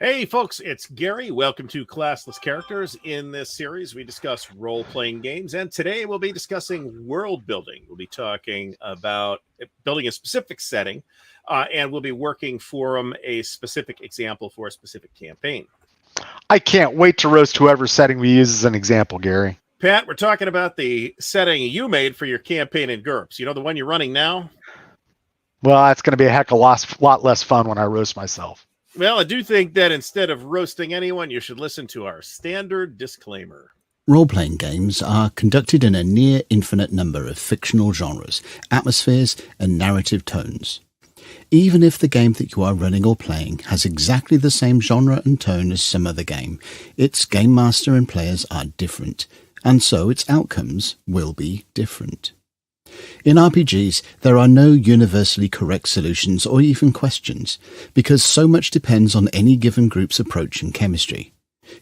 Hey folks, it's Gary. Welcome to Classless Characters. In this series, we discuss role-playing games, and today we'll be discussing world building. We'll be talking about building a specific setting, and we'll be working from a specific example for a specific campaign. I can't wait to roast whoever setting we use as an example, Gary. Pat, we're talking about the setting you made for your campaign in GURPS. You know the one you're running now? Well, that's going to be a heck of a lot less fun when I roast myself. Well, I do think that instead of roasting anyone, you should listen to our standard disclaimer. Role-playing games are conducted in a near infinite number of fictional genres, atmospheres, and narrative tones. Even if the game that you are running or playing has exactly the same genre and tone as some other game, its game master and players are different, and so its outcomes will be different. In RPGs, there are no universally correct solutions or even questions, because so much depends on any given group's approach and chemistry.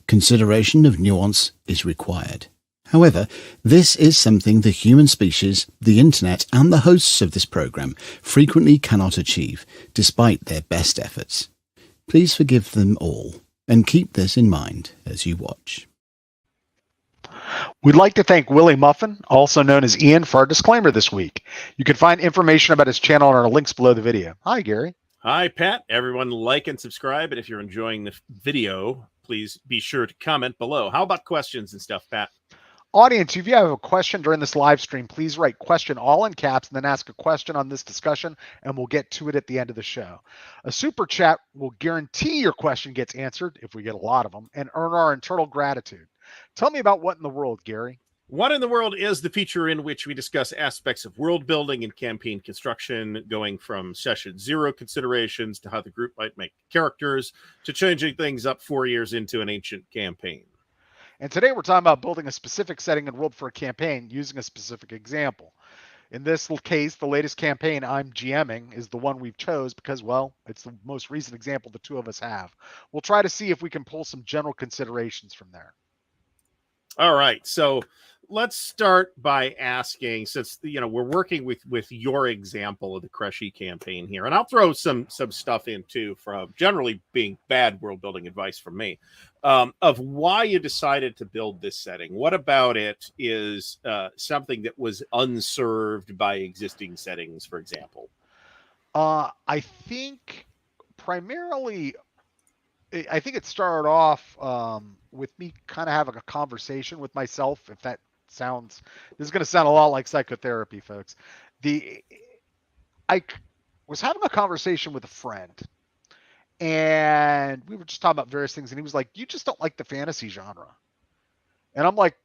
Consideration of nuance is required. However, this is something the human species, the internet, and the hosts of this program frequently cannot achieve, despite their best efforts. Please forgive them all, and keep this in mind as you watch. We'd like to thank Willie Muffin, also known as Ian, for our disclaimer this week. You can find information about his channel in our links below the video. Hi, Gary. Hi, Pat. Everyone like and subscribe. And if you're enjoying the video, please be sure to comment below. How about questions and stuff, Pat? Audience, if you have a question during this live stream, please write question all in caps and then ask a question on this discussion, and we'll get to it at the end of the show. A super chat will guarantee your question gets answered, if we get a lot of them, and earn our eternal gratitude. Tell me about What in the World, Gary. What in the World is the feature in which we discuss aspects of world building and campaign construction, going from session 0 considerations to how the group might make characters, to changing things up 4 years into an ancient campaign. And today we're talking about building a specific setting and world for a campaign using a specific example. In this case, the latest campaign I'm GMing is the one we've chose because, well, it's the most recent example the two of us have. We'll try to see if we can pull some general considerations from there. All right, so let's start by asking, since we're working with your example of the Cresce campaign here, and I'll throw some stuff in too from generally being bad world building advice from me, of why you decided to build this setting. What about it is something that was unserved by existing settings, for example? I think primarily, I think it started off with me kind of having a conversation with myself. If that sounds, this is going to sound a lot like psychotherapy, folks. I was having a conversation with a friend, and we were just talking about various things, and he was like, "You just don't like the fantasy genre," and I'm like,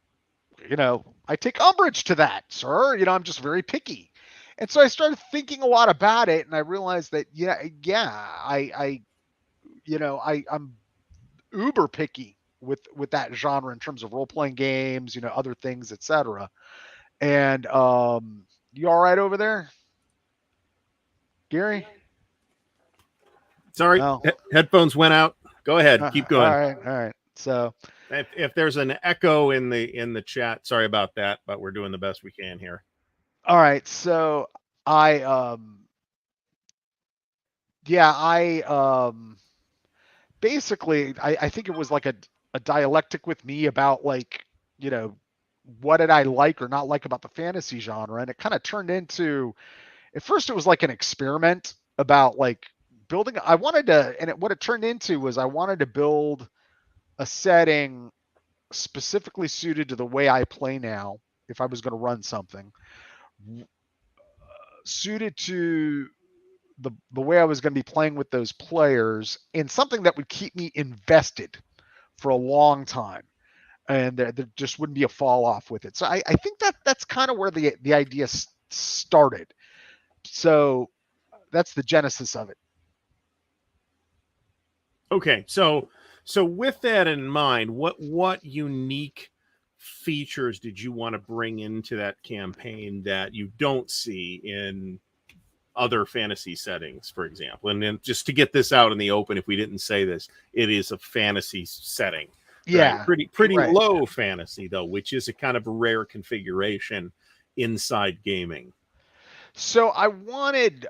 I take umbrage to that, sir. I'm just very picky. And so I started thinking a lot about it, and I realized that I'm uber picky with that genre in terms of role-playing games, other things, etc. And you all right over there, Gary? Sorry, no. Headphones went out. Go ahead, keep going. All right. So if there's an echo in the chat, sorry about that, but we're doing the best we can here. All right, so I basically I think it was like a dialectic with me about what did I like or not like about the fantasy genre, and it kind of turned into, at first it was like an experiment about building. What it turned into was I wanted to build a setting specifically suited to the way I play now. If I was going to run something suited to the way I was going to be playing with those players, and something that would keep me invested for a long time, and there just wouldn't be a fall off with it. So I think that's kind of where the idea started. So that's the genesis of it. Okay, so with that in mind, what unique features did you want to bring into that campaign that you don't see in other fantasy settings, for example? And then just to get this out in the open, if we didn't say this, it is a fantasy setting. Yeah, right? Pretty right. Low fantasy though, which is a kind of rare configuration inside gaming. So I wanted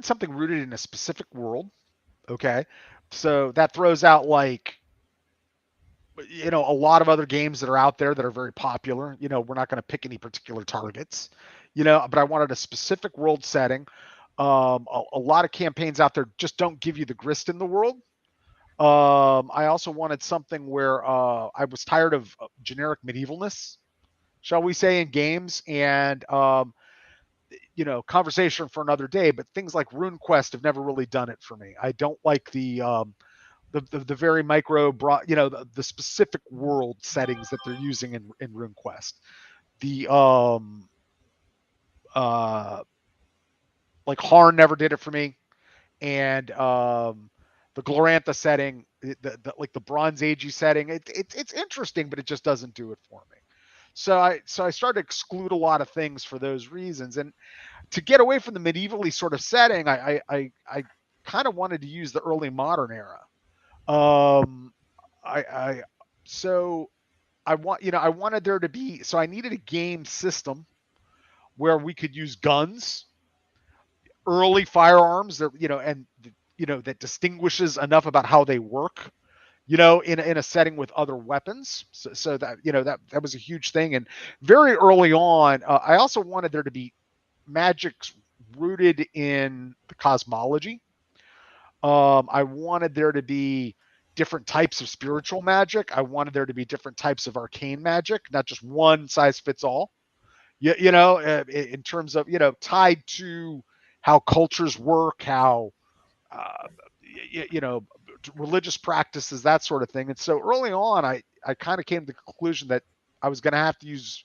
something rooted in a specific world, Okay. So that throws out like, a lot of other games that are out there that are very popular. We're not going to pick any particular targets, but I wanted a specific world setting. A lot of campaigns out there just don't give you the grist in the world. I also wanted something where I was tired of generic medievalness, shall we say, in games, and conversation for another day. But things like RuneQuest have never really done it for me. I don't like the very micro, broad, the specific world settings that they're using in RuneQuest. The like Harn never did it for me, and the Glorantha setting, like the Bronze Agey setting, it's interesting, but it just doesn't do it for me. So I started to exclude a lot of things for those reasons, and to get away from the medievally sort of setting, I kind of wanted to use the early modern era. Um, I so I wanted there to be, so I needed a game system where we could use guns, early firearms that, and that distinguishes enough about how they work, in a setting with other weapons. So that, that was a huge thing. And very early on, I also wanted there to be magic rooted in the cosmology. I wanted there to be different types of spiritual magic. I wanted there to be different types of arcane magic, not just one size fits all. In terms of, tied to how cultures work, how, uh, religious practices, that sort of thing. And so early on, I kind of came to the conclusion that I was going to have to use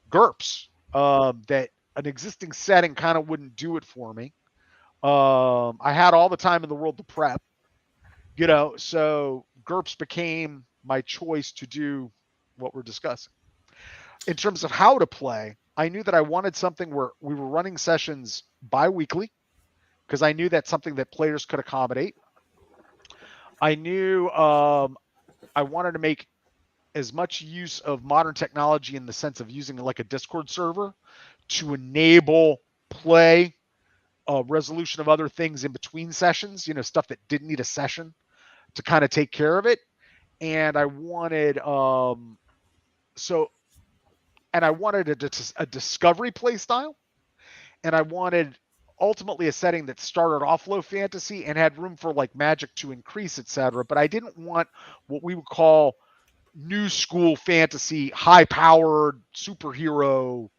GURPS, that an existing setting kind of wouldn't do it for me. I had all the time in the world to prep, so GURPS became my choice to do what we're discussing. In terms of how to play, I knew that I wanted something where we were running sessions bi-weekly, because I knew that's something that players could accommodate. I knew I wanted to make as much use of modern technology in the sense of using like a Discord server to enable play, resolution of other things in between sessions, stuff that didn't need a session to kind of take care of it. And I wanted and I wanted a discovery play style, and I wanted ultimately a setting that started off low fantasy and had room for like magic to increase, etc. But I didn't want what we would call new school fantasy, high powered superhero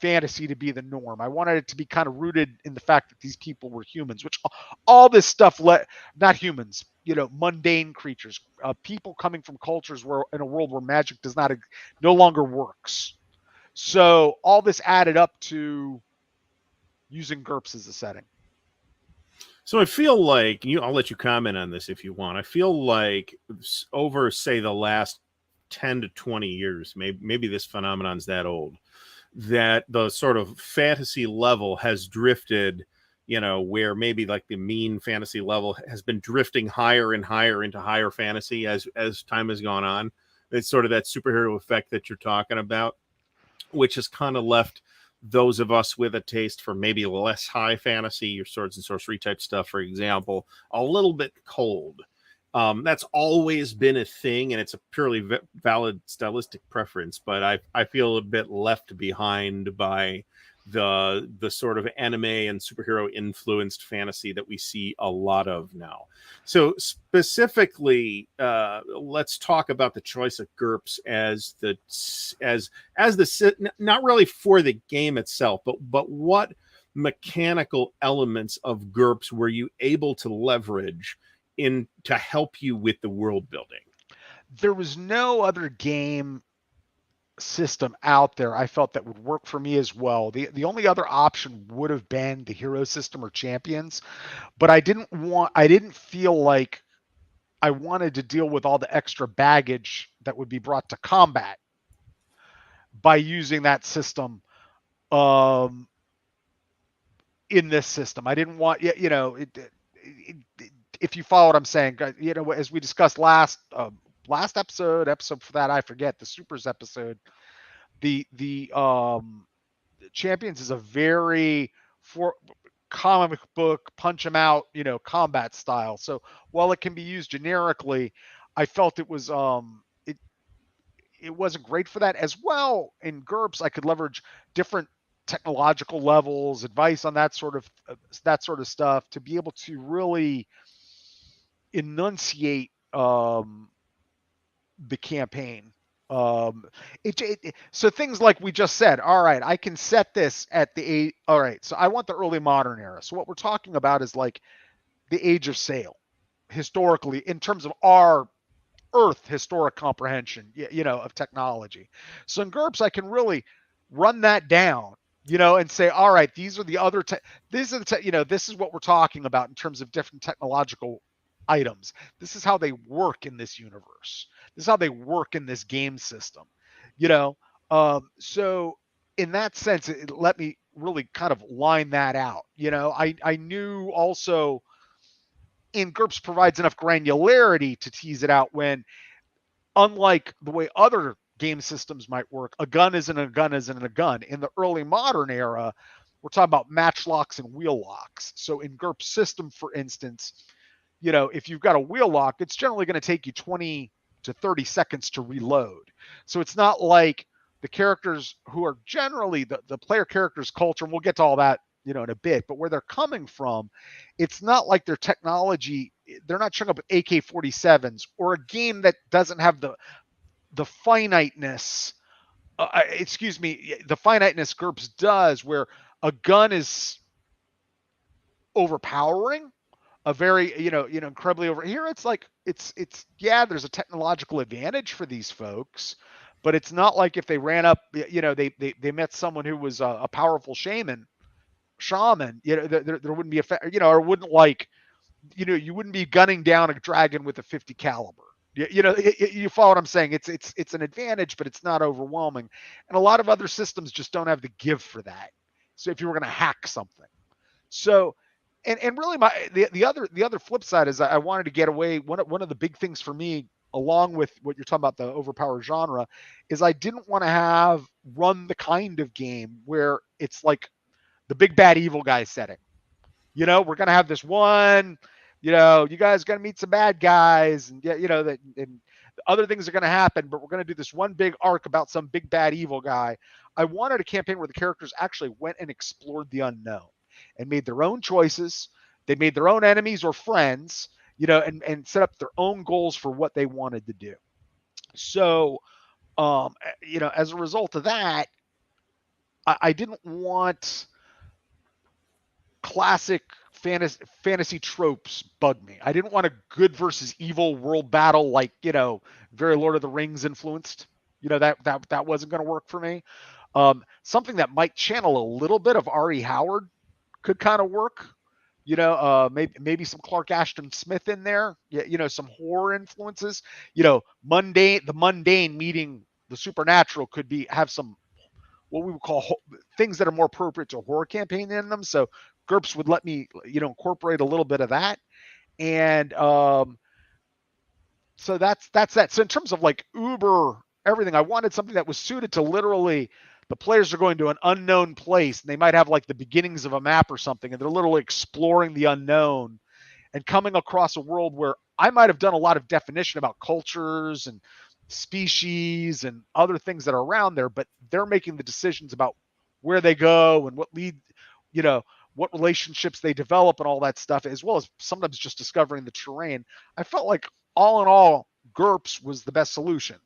fantasy to be the norm. I wanted it to be kind of rooted in the fact that these people were humans, which all this stuff not humans, mundane creatures, people coming from cultures where in a world where magic no longer works. So all this added up to using GURPS as a setting. So I feel like I'll let you comment on this if you want. I feel like over, say, the last 10 to 20 years, maybe this phenomenon's that old, that the sort of fantasy level has drifted, where maybe like the mean fantasy level has been drifting higher and higher into higher fantasy as time has gone on. It's sort of that superhero effect that you're talking about, which has kind of left those of us with a taste for maybe less high fantasy, your swords and sorcery type stuff, for example, a little bit cold. That's always been a thing, and it's a purely valid stylistic preference, but I feel a bit left behind by the sort of anime and superhero influenced fantasy that we see a lot of now. So specifically, let's talk about the choice of GURPS as the not really for the game itself, but what mechanical elements of GURPS were you able to leverage in to help you with the world building? There was no other game system out there I felt that would work for me as well. The only other option would have been the hero system or champions, but I didn't feel like I wanted to deal with all the extra baggage that would be brought to combat by using that system in this system. I didn't want, if you follow what I'm saying, as we discussed last episode for that, I forget, the Supers episode, the Champions is a very comic book punch 'em out, combat style. So while it can be used generically, I felt it was it wasn't great for that as well. In GURPS, I could leverage different technological levels, advice on that sort of stuff to be able to really enunciate the campaign. So things like we just said, all right, I can set this at the eight. All right, so I want the early modern era. So what we're talking about is like the age of sail, historically, in terms of our Earth historic comprehension, of technology. So in GURPS, I can really run that down, and say, all right, these are the other, this is what we're talking about in terms of different technological items. This is how they work in this universe. This is how they work in this game system, So in that sense, it let me really kind of line that out. I knew also in GURPS provides enough granularity to tease it out when, unlike the way other game systems might work, a gun isn't a gun isn't a gun. In the early modern era, we're talking about match locks and wheel locks. So in GURPS system, for instance, if you've got a wheel lock, it's generally going to take you 20 to 30 seconds to reload. So it's not like the characters who are generally the player characters culture, and we'll get to all that, in a bit, but where they're coming from, it's not like their technology, they're not showing up with AK-47s or a game that doesn't have the finiteness, the finiteness GURPS does, where a gun is overpowering, a very, incredibly over here. It's like, it's there's a technological advantage for these folks, but it's not like if they ran up, they met someone who was a powerful shaman, there wouldn't be or wouldn't like, you wouldn't be gunning down a dragon with a 50 caliber. You follow what I'm saying? It's an advantage, but it's not overwhelming. And a lot of other systems just don't have the give for that. So if you were going to hack something, so, and really the other flip side is I wanted to get away. One of the big things for me, along with what you're talking about, the overpowered genre, is I didn't want to run the kind of game where it's like the big bad evil guy setting. We're going to have this one, you guys going to meet some bad guys, and and other things are going to happen, but we're going to do this one big arc about some big bad evil guy. I wanted a campaign where the characters actually went and explored the unknown and made their own choices. They made their own enemies or friends, and set up their own goals for what they wanted to do. So, as a result of that, I didn't want classic fantasy tropes bug me. I didn't want a good versus evil world battle like, very Lord of the Rings influenced. That wasn't going to work for me. Something that might channel a little bit of R.E. Howard could kind of work. Maybe some Clark Ashton Smith in there. Some horror influences. The mundane meeting the supernatural could have some what we would call things that are more appropriate to a horror campaign in them. So GURPS would let me, incorporate a little bit of that. And so that's that. So in terms of like Uber everything, I wanted something that was suited to literally the players are going to an unknown place, and they might have like the beginnings of a map or something, and they're literally exploring the unknown and coming across a world where I might have done a lot of definition about cultures and species and other things that are around there, but they're making the decisions about where they go and what relationships they develop and all that stuff, as well as sometimes just discovering the terrain. I felt like all in all, GURPS was the best solution.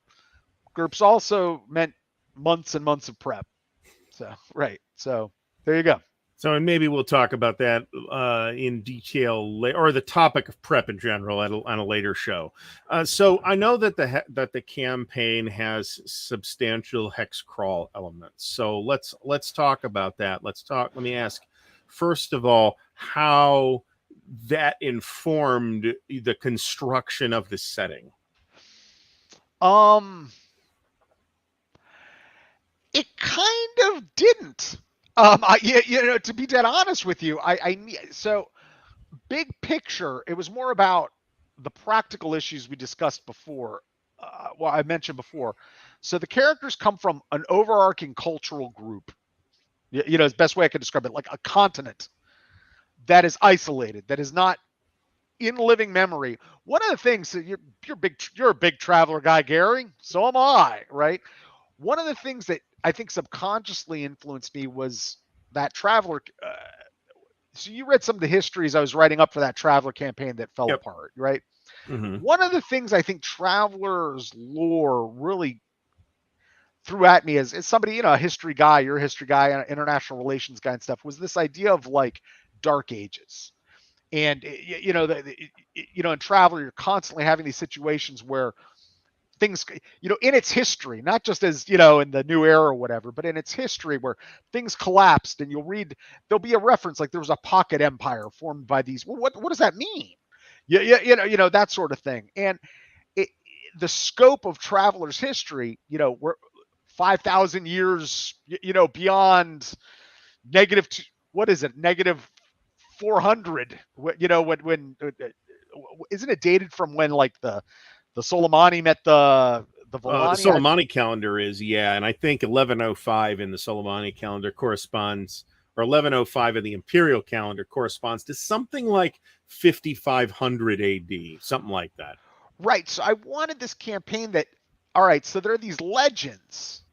GURPS also meant months and months of prep. So, right. So there you go. So, and maybe we'll talk about that in detail, or the topic of prep in general on a later show. So, I know that the campaign has substantial hex crawl elements. So, let's talk about that. Let me ask, first of all, how that informed the construction of the setting. It kind of didn't. To be dead honest with you, so big picture, it was more about the practical issues we discussed before. I mentioned before. So the characters come from an overarching cultural group. It's the best way I could describe it, like a continent. that is isolated, that is not in living memory. One of the things that you're a big traveler guy, Gary. So am I, right? One of the things that I think subconsciously influenced me was that traveler. So you read some of the histories I was writing up for that traveler campaign that fell apart, right? Mm-hmm. One of the things I think Traveler's lore really threw at me as somebody, a history guy, you're a history guy, an international relations guy and stuff, was this idea of like dark ages. And in Traveler, you're constantly having these situations where things, in its history, not just as, in the new era or whatever, but in its history where things collapsed, and you'll read, there'll be a reference like there was a pocket empire formed by these. Well, what does that mean? Yeah, that sort of thing. And the scope of Traveler's history, we're 5,000 years, beyond negative, what is it? Negative 400, when isn't it dated from when like the Soleimani met the The Volani? Soleimani calendar is, and I think 1105 in the Soleimani calendar corresponds, or 1105 in the imperial calendar corresponds to something like 5500 AD, something like that. Right. So I wanted this campaign that, all right, so there are these legends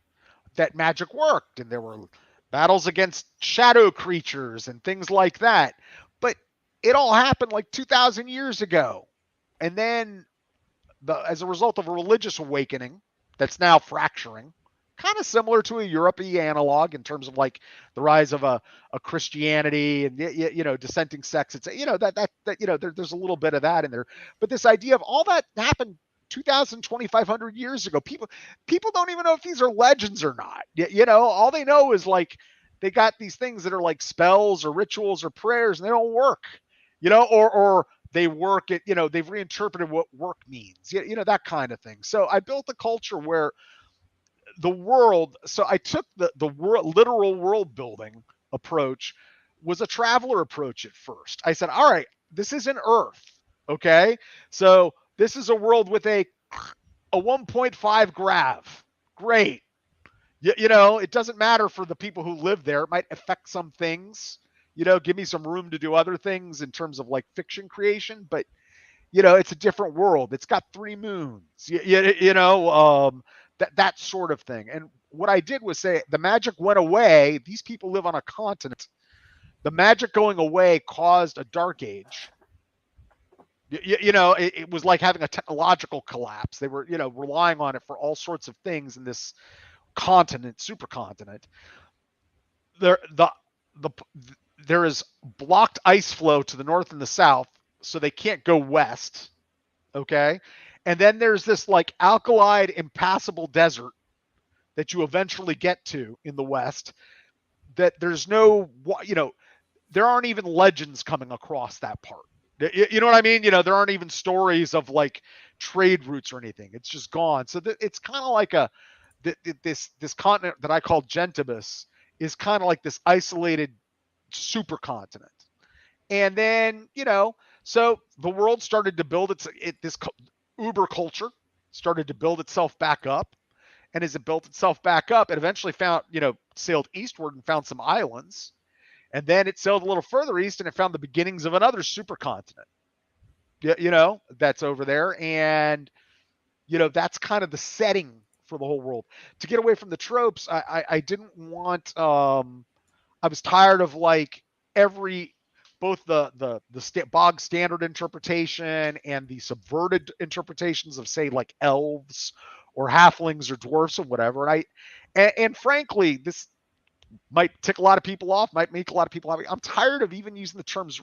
that magic worked, and there were battles against shadow creatures and things like that. But it all happened like 2,000 years ago. And then as a result of a religious awakening that's now fracturing, kind of similar to a European analog in terms of like the rise of a Christianity and dissenting sects. It's there's a little bit of that in there, but this idea of all that happened 2,000, 2,500 years ago. People don't even know if these are legends or not. All they know is like they got these things that are like spells or rituals or prayers, and they don't work. Or they work at, they've reinterpreted what work means, that kind of thing. So I built a culture where the world, so I took the literal world building approach, was a Traveler approach at first. I said, all right, this isn't Earth, okay? So this is a world with a 1.5 grav. Great. It doesn't matter for the people who live there. It might affect some things, give me some room to do other things in terms of like fiction creation, but it's a different world. It's got 3 moons, that sort of thing. And what I did was say the magic went away. These people live on a continent. The magic going away caused a dark age. It was like having a technological collapse. They were, relying on it for all sorts of things in this continent, supercontinent. There is blocked ice flow to the north and the south, so they can't go west. Okay. And then there's this like alkaline, impassable desert that you eventually get to in the west, that there's no, there aren't even legends coming across that part. You know what I mean? There aren't even stories of like trade routes or anything. It's just gone. So it's kind of like this continent that I call Gentibus is kind of like this isolated supercontinent. And then, so the world started to build this uber culture started to build itself back up. And as it built itself back up, it eventually found, sailed eastward and found some islands. And then it sailed a little further east and it found the beginnings of another supercontinent, that's over there. And, that's kind of the setting for the whole world. To get away from the tropes, I didn't want, I was tired of like both the bog standard interpretation and the subverted interpretations of, say, like elves or halflings or dwarfs or whatever. And frankly, this might tick a lot of people off, might make a lot of people happy. I'm tired of even using the terms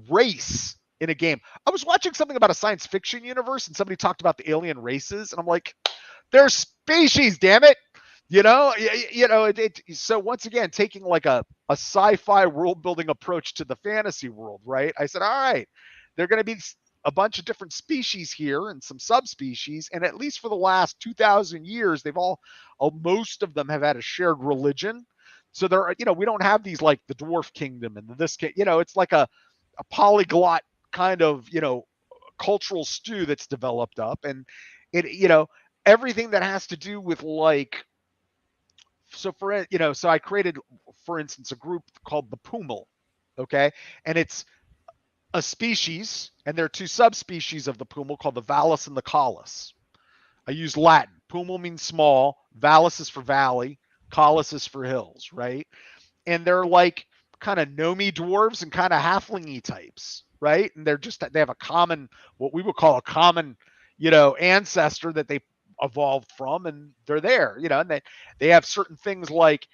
race in a game. I was watching something about a science fiction universe and somebody talked about the alien races, and I'm like, they're species, damn it. So once again, taking like a sci-fi world building approach to the fantasy world, right? I said, all right, they're going to be a bunch of different species here and some subspecies. And at least for the last 2,000 years, most of them have had a shared religion. So there are, we don't have these like the dwarf kingdom and it's like a polyglot kind of, cultural stew that's developed up. And everything that has to do with like, so I created, for instance, a group called the Pumal, Okay. And it's a species, and there are two subspecies of the pumal called the vallis and the collis. I use Latin. Pumal means small, vallis is for valley, collis is for hills, right? And they're like kind of gnomey dwarves and kind of halflingy types, right? And they have a common, what we would call a common, ancestor that they evolved from, and they're there, and they have certain things like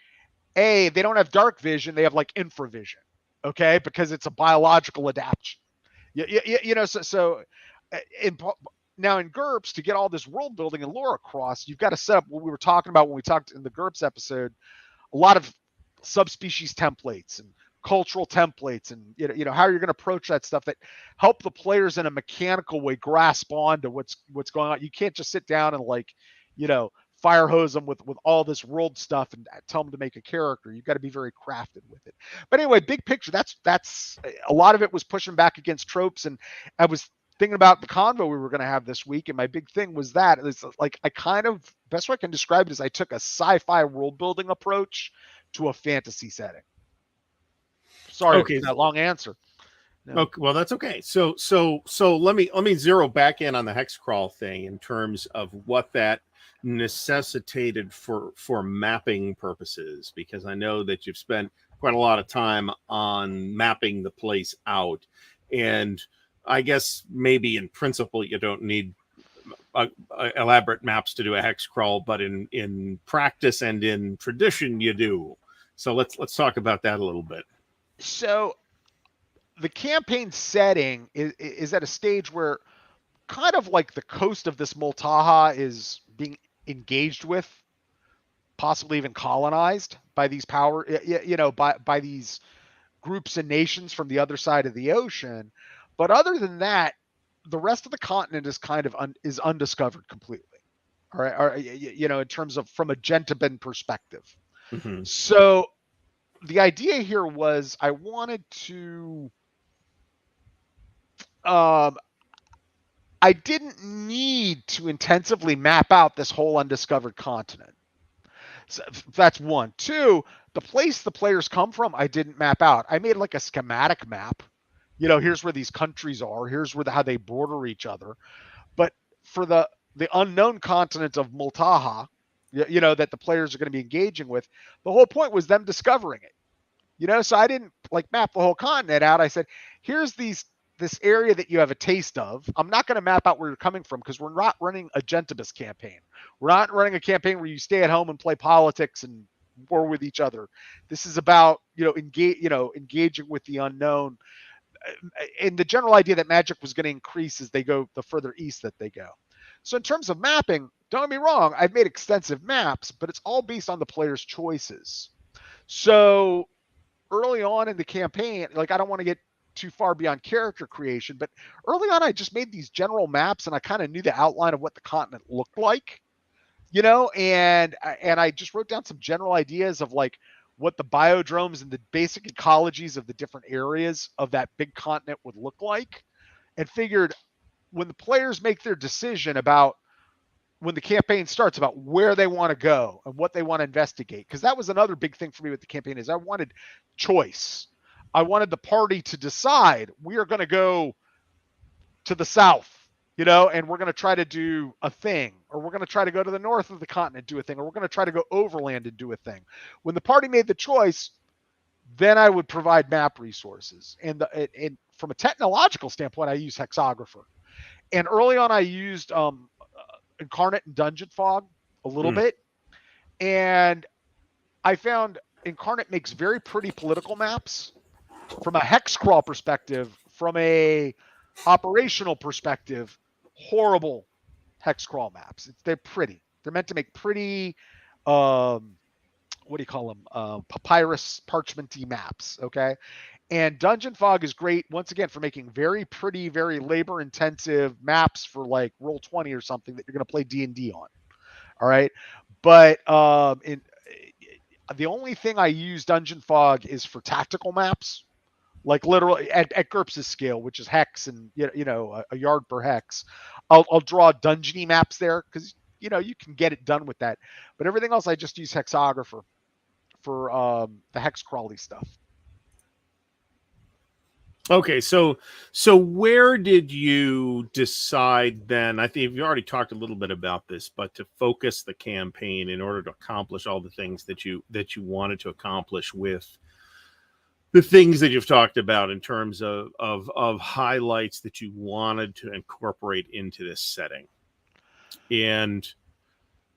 they don't have dark vision, they have like infravision, okay, because it's a biological adaptation. So in now in GURPS, to get all this world building and lore across, you've got to set up what we were talking about when we talked in the GURPS episode, a lot of subspecies templates and cultural templates, and how you're going to approach that stuff that help the players in a mechanical way grasp on to what's going on. You can't just sit down and fire hose them with all this world stuff and tell them to make a character. You've got to be very crafted with it. But anyway, big picture, that's a lot of it was pushing back against tropes. And I was thinking about the convo we were going to have this week, and my big thing was that it's like I kind of, best way I can describe it is I took a sci-fi world building approach to a fantasy setting. Sorry for that long answer. No. Okay, well, that's okay. So let me zero back in on the hex crawl thing in terms of what that necessitated for mapping purposes, because I know that you've spent quite a lot of time on mapping the place out, and I guess maybe in principle you don't need elaborate maps to do a hex crawl, but in practice and in tradition you do. So let's talk about that a little bit. So the campaign setting is at a stage where kind of like the coast of this Multaha is being engaged with, possibly even colonized by these by these groups and nations from the other side of the ocean. But other than that, the rest of the continent is kind of is undiscovered completely. All right, or, in terms of from a Gentaban perspective. Mm-hmm. So the idea here was I wanted to I didn't need to intensively map out this whole undiscovered continent. So that's one. Two, the place the players come from, I didn't map out. I made like a schematic map. Here's where these countries are. Here's where how they border each other. But for the unknown continent of Multaha, that the players are going to be engaging with, the whole point was them discovering it. So I didn't map the whole continent out. I said, here's this area that you have a taste of. I'm not going to map out where you're coming from because we're not running a Gentibus campaign. We're not running a campaign where you stay at home and play politics and war with each other. This is about, engaging with the unknown. And the general idea that magic was going to increase as they go the further east that they go. So in terms of mapping, don't get me wrong, I've made extensive maps, but it's all based on the player's choices. So early on in the campaign, I don't want to get too far beyond character creation, but early on I just made these general maps and I kind of knew the outline of what the continent looked like, and I just wrote down some general ideas of what the biodromes and the basic ecologies of the different areas of that big continent would look like, and figured when the players make their decision about when the campaign starts about where they want to go and what they want to investigate, because that was another big thing for me with the campaign is I wanted choice. I wanted the party to decide we are going to go to the south, and we're going to try to do a thing, or we're going to try to go to the north of the continent, do a thing, or we're going to try to go overland and do a thing. When the party made the choice, then I would provide map resources. And from a technological standpoint, I use Hexographer. And early on, I used Incarnate and Dungeon Fog a little bit. And I found Incarnate makes very pretty political maps. From a hex crawl perspective, from a operational perspective, horrible hex crawl maps. They're pretty. They're meant to make pretty, what do you call them? Papyrus parchmenty maps. Okay. And Dungeon Fog is great, once again, for making very pretty, very labor intensive maps for Roll20 or something that you're going to play D&D on. All right. But the only thing I use Dungeon Fog is for tactical maps. Literally at GURPS' scale, which is hex and a yard per hex, I'll draw dungeony maps there because you can get it done with that. But everything else, I just use Hexographer for the hex crawly stuff. Okay, so where did you decide then? I think you already talked a little bit about this, but to focus the campaign in order to accomplish all the things that you wanted to accomplish with the things that you've talked about in terms of highlights that you wanted to incorporate into this setting. And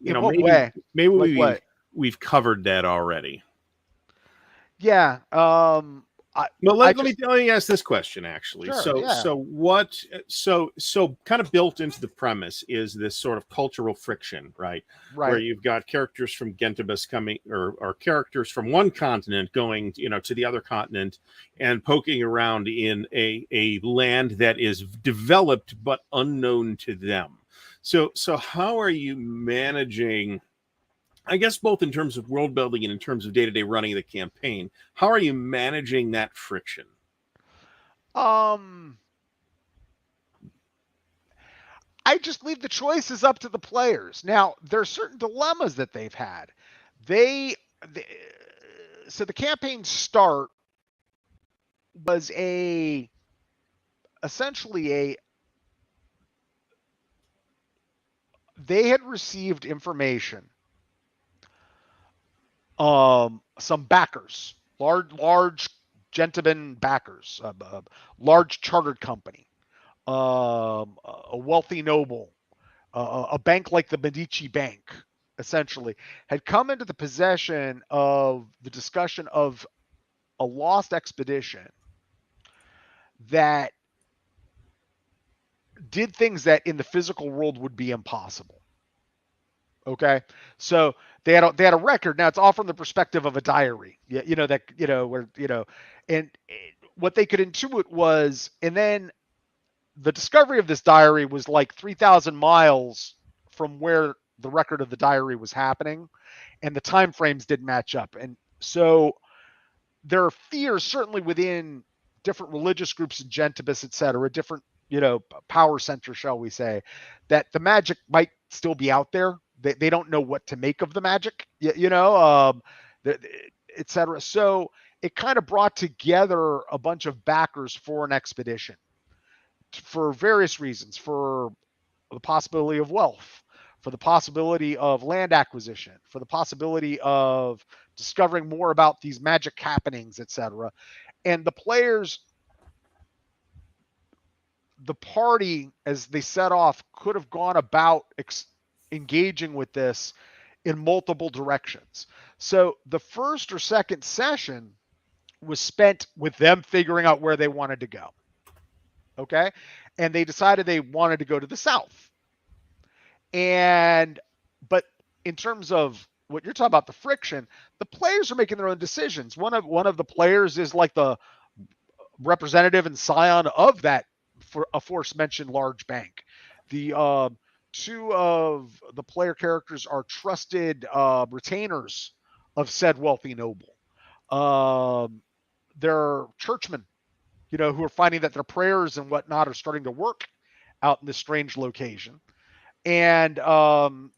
In what way? maybe Like what? we've covered that already. Yeah. Well, I let just me ask this question actually. sure. Yeah. So kind of built into the premise is this sort of cultural friction, right? Where Right. you've got characters from Gentibus coming, or characters from one continent going, to the other continent and poking around in a land that is developed but unknown to them. So how are you managing, I guess, both in terms of world building and in terms of day-to-day running of the campaign, how are you managing that friction? Um, I just leave the choices up to the players. Now, there are certain dilemmas that they've had. They so the campaign start was essentially they had received information, some backers, large gentlemen backers, large chartered company, a wealthy noble, a bank like the Medici Bank, essentially, had come into the possession of the discussion of a lost expedition that did things that in the physical world would be impossible. Okay, so they had a record. Now it's all from the perspective of a diary. And what they could intuit was, and then the discovery of this diary was like 3,000 miles from where the record of the diary was happening, and the time frames didn't match up. And so there are fears, certainly within different religious groups in Gentibus, et cetera, different, power centers, shall we say, that the magic might still be out there. They don't know what to make of the magic, et cetera. So it kind of brought together a bunch of backers for an expedition for various reasons, for the possibility of wealth, for the possibility of land acquisition, for the possibility of discovering more about these magic happenings, etc. And the players, the party, as they set off, could have gone about engaging with this in multiple directions. So the first or second session was spent with them figuring out where they wanted to go. Okay. And they decided they wanted to go to the south. But in terms of what you're talking about, the friction, the players are making their own decisions. One of the players is like the representative and scion of that for aforementioned large bank. The two of the player characters are trusted retainers of said wealthy noble. They're churchmen, who are finding that their prayers and whatnot are starting to work out in this strange location, and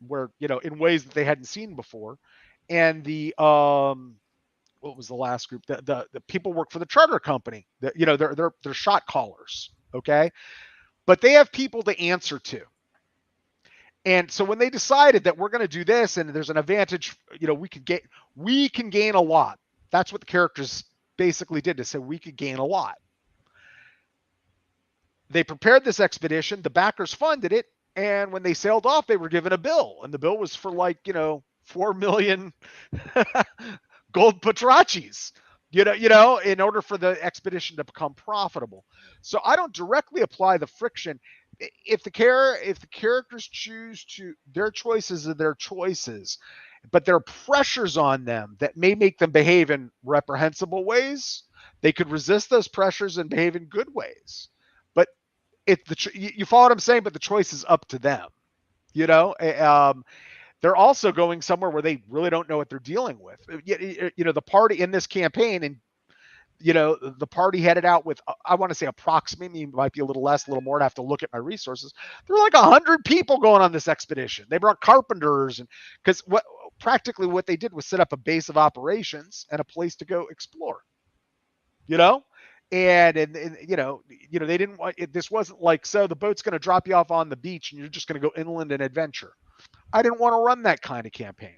where, in ways that they hadn't seen before. And the what was the last group? The people work for the charter company. They're shot callers, okay, but they have people to answer to. And so when they decided that we're going to do this, and there's an advantage, we can gain a lot. That's what the characters basically did, to say we could gain a lot. They prepared this expedition, the backers funded it, and when they sailed off, they were given a bill, and the bill was for 4 million gold patrachis, in order for the expedition to become profitable. So I don't directly apply the friction. If the characters choose to, their choices are their choices, but there are pressures on them that may make them behave in reprehensible ways. They could resist those pressures and behave in good ways. But you follow what I'm saying? But the choice is up to them. They're also going somewhere where they really don't know what they're dealing with. The party in this campaign, and the party headed out with, I want to say approximately, might be a little less, a little more. I have to look at my resources. There were like 100 people going on this expedition. They brought carpenters, and because practically what they did was set up a base of operations and a place to go explore. and they didn't want it. This wasn't like, so the boat's going to drop you off on the beach and you're just going to go inland and adventure. I didn't want to run that kind of campaign.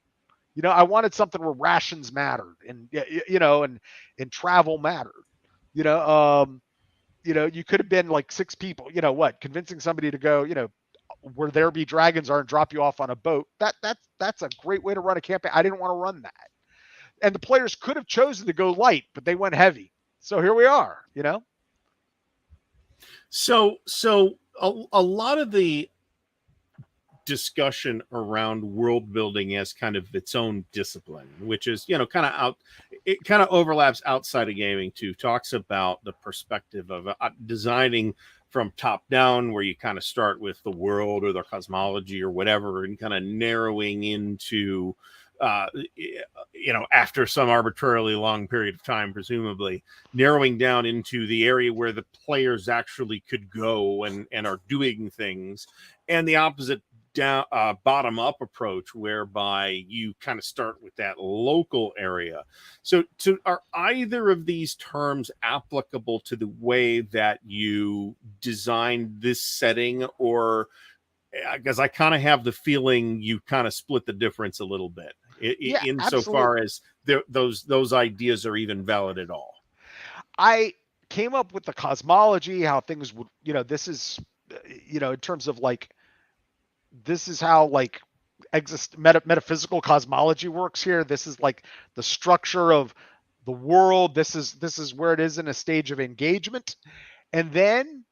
I wanted something where rations mattered, and and travel mattered. You could have been like 6 people. Convincing somebody to go, where there be dragons are, and drop you off on a boat. That's a great way to run a campaign. I didn't want to run that, and the players could have chosen to go light, but they went heavy. So here we are. So a lot of the discussion around world building as kind of its own discipline, which is it kind of overlaps outside of gaming too, talks about the perspective of designing from top down, where you kind of start with the world or the cosmology or whatever, and kind of narrowing into after some arbitrarily long period of time, presumably narrowing down into the area where the players actually could go and are doing things, and the opposite down bottom up approach, whereby you kind of start with that local area. So are either of these terms applicable to the way that you designed this setting, or because I kind of have the feeling you kind of split the difference a little bit insofar as those ideas are even valid at all? I came up with the cosmology, how things would, this is, in terms of like, this is how like metaphysical cosmology works here. This is like the structure of the world. This is where it is in a stage of engagement. And then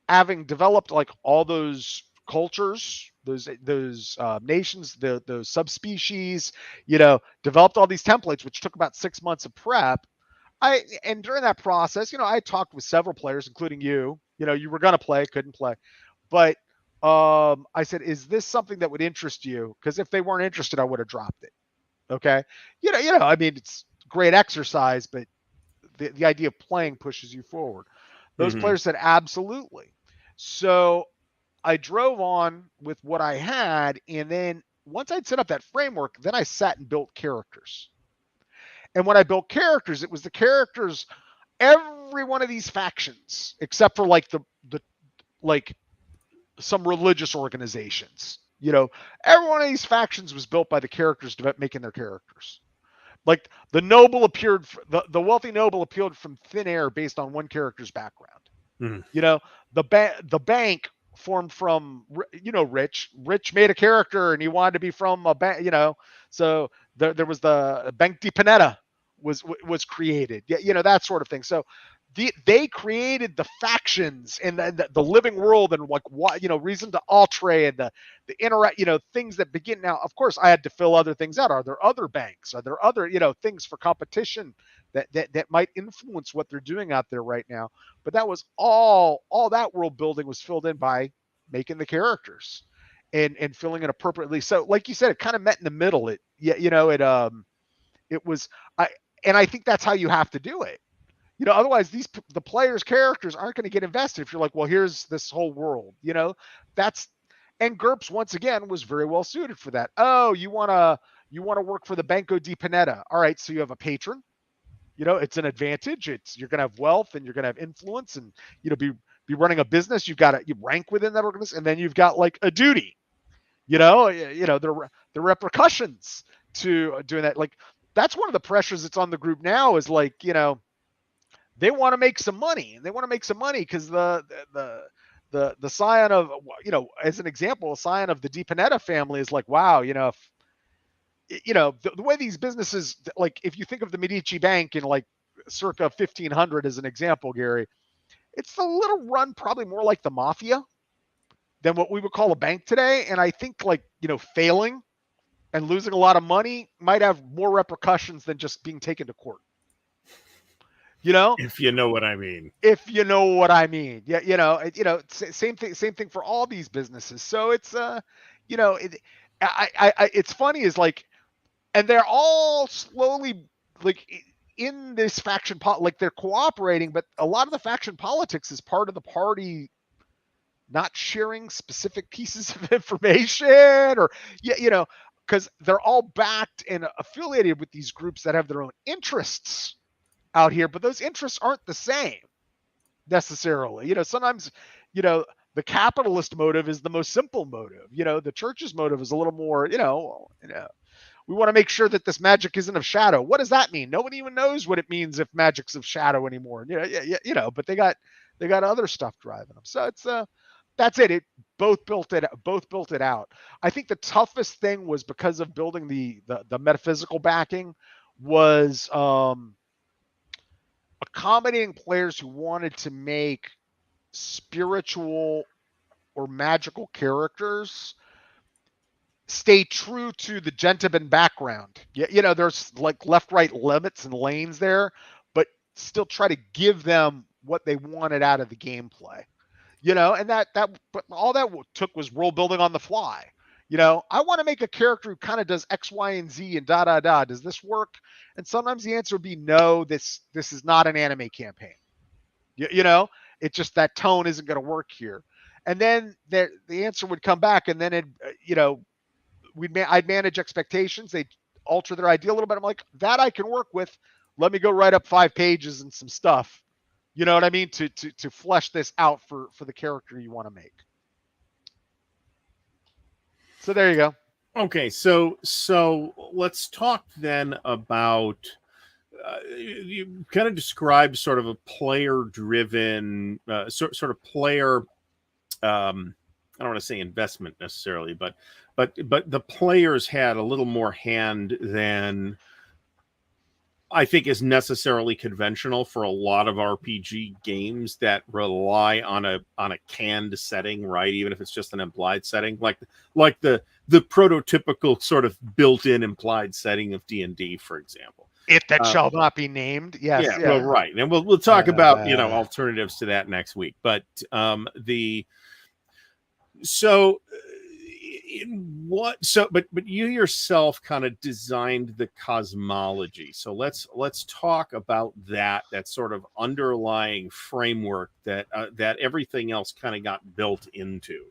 having developed like all those cultures, those nations, those subspecies, developed all these templates, which took about 6 months of prep. And during that process, I talked with several players, including you. You were going to play, couldn't play, but I said, is this something that would interest you? Because if they weren't interested, I would have dropped it. Okay. I mean, it's great exercise, but the idea of playing pushes you forward. Those players said, absolutely. So I drove on with what I had. And then once I'd set up that framework, then I sat and built characters. And when I built characters, it was the characters, every one of these factions, except for like like some religious organizations, every one of these factions was built by the characters making their characters. Like the noble appeared, the wealthy noble appeared from thin air based on one character's background. The bank formed from, Rich made a character and he wanted to be from a bank, so there was the Bank de Pineda was created, that sort of thing. So they created the factions and the living world, and like what, reason to altre, and the interact, things that begin. Now, of course, I had to fill other things out. Are there other banks? Are there other, things for competition that might influence what they're doing out there right now? But that was all that world building was filled in by making the characters and filling it appropriately. So like you said, it kind of met in the middle. It was, I think that's how you have to do it. Otherwise the players' characters aren't going to get invested if you're like, well, here's this whole world, and GURPS once again was very well suited for that. Oh, you want to work for the Banco de Pineda. All right. So you have a patron, it's an advantage. You're going to have wealth and you're going to have influence and, be running a business. You rank within that organization. And then you've got like a duty, the repercussions to doing that. Like, that's one of the pressures that's on the group now is like, they want to make some money, and they want to make some money because the scion of, as an example, a scion of the De Pineda family is like, wow, if, the way these businesses, like if you think of the Medici Bank in like circa 1500 as an example, Gary, it's a little run probably more like the mafia than what we would call a bank today. And I think like, failing and losing a lot of money might have more repercussions than just being taken to court. If you know what I mean. Yeah. Same thing for all these businesses. So it's, it's funny is like, and they're all slowly like in this faction, like they're cooperating, but a lot of the faction politics is part of the party not sharing specific pieces of information or, because they're all backed and affiliated with these groups that have their own interests out here, but those interests aren't the same. necessarily. Sometimes, the capitalist motive is the most simple motive. The church's motive is a little more, we want to make sure that this magic isn't of shadow. What does that mean? Nobody even knows what it means if magic's of shadow anymore. But they got other stuff driving them. So it's that's it. It both built it out. I think the toughest thing was because of building the metaphysical backing was accommodating players who wanted to make spiritual or magical characters stay true to the Gentleman background. There's like left, right limits and lanes there, but still try to give them what they wanted out of the gameplay. And but all that took was world building on the fly. I want to make a character who kind of does X, Y, and Z and da da da. Does this work? And sometimes the answer would be no. This is not an anime campaign. It's just that tone isn't going to work here. And then the answer would come back, and then I'd manage expectations. They'd alter their idea a little bit. I'm like, that I can work with. Let me go write up 5 pages and some stuff. You know what I mean? To flesh this out for the character you want to make. So there you go. Okay, so let's talk then about you kind of described sort of a player-driven sort of player. I don't want to say investment necessarily, but the players had a little more hand than I think is necessarily conventional for a lot of RPG games that rely on a canned setting, right? Even if it's just an implied setting, like the prototypical sort of built-in implied setting of D&D, for example. If that shall not be named, yes. Yeah, well, right, and we'll talk about alternatives to that next week. But but you yourself kind of designed the cosmology. So let's talk about that sort of underlying framework that everything else kind of got built into.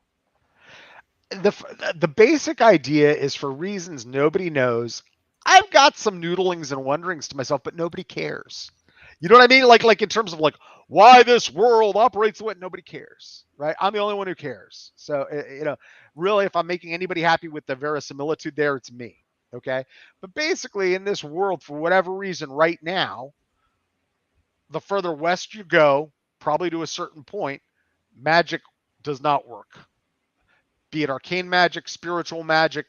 The basic idea is, for reasons nobody knows, I've got some noodlings and wonderings to myself, but nobody cares. You know what I mean? Like in terms of like why this world operates the way, nobody cares, right? I'm the only one who cares. So, really, if I'm making anybody happy with the verisimilitude there, it's me. Okay. But basically in this world, for whatever reason right now, the further west you go, probably to a certain point, magic does not work. Be it arcane magic, spiritual magic,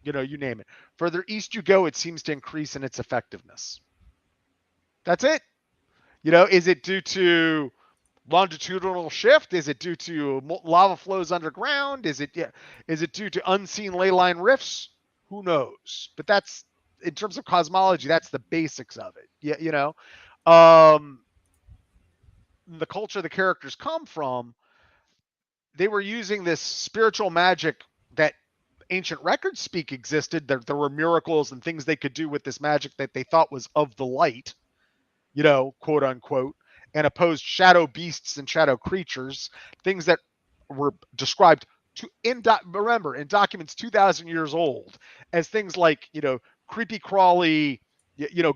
you name it. Further east you go, it seems to increase in its effectiveness. That's it. Is it due to longitudinal shift? Is it due to lava flows underground? Is it due to unseen ley line rifts? Who knows? But that's, in terms of cosmology, that's the basics of it. The culture the characters come from, they were using this spiritual magic that ancient records speak existed. There were miracles and things they could do with this magic that they thought was of the light, quote unquote, and opposed shadow beasts and shadow creatures, things that were described remember, in documents 2,000 years old as things like, creepy crawly,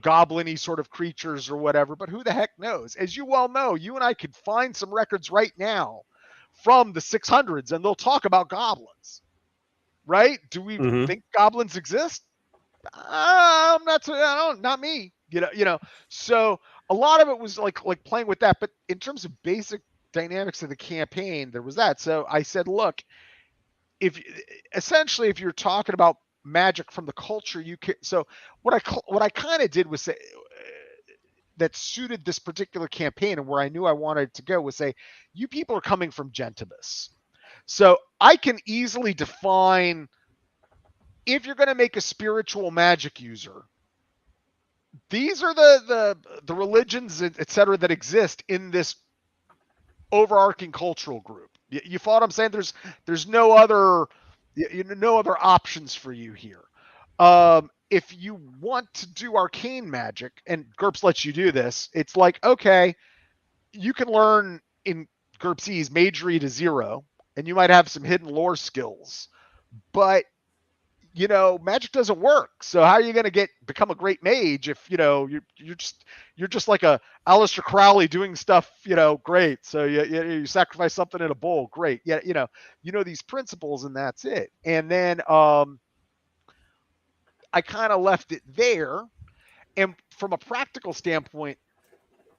goblin-y sort of creatures or whatever. But who the heck knows? As you well know, you and I could find some records right now from the 600s, and they'll talk about goblins, right? Do we think goblins exist? Not me. So a lot of it was like playing with that. But in terms of basic dynamics of the campaign, there was that. So I said, look, if you're talking about magic from the culture, you can. So what I kind of did was say that suited this particular campaign, and where I knew I wanted to go was say, you people are coming from Gentibus. So I can easily define, if you're going to make a spiritual magic user, these are the religions, et cetera, that exist in this overarching cultural group. You follow what I'm saying? There's no other options for you here. If you want to do arcane magic, and GURPS lets you do this, it's like, okay, you can learn in GURPSese Magery to 0, and you might have some hidden lore skills, but magic doesn't work. So how are you going to become a great mage if you're just like a Aleister Crowley doing stuff, great. So you sacrifice something in a bowl, great. Yeah, these principles, and that's it. And then I kind of left it there. And from a practical standpoint,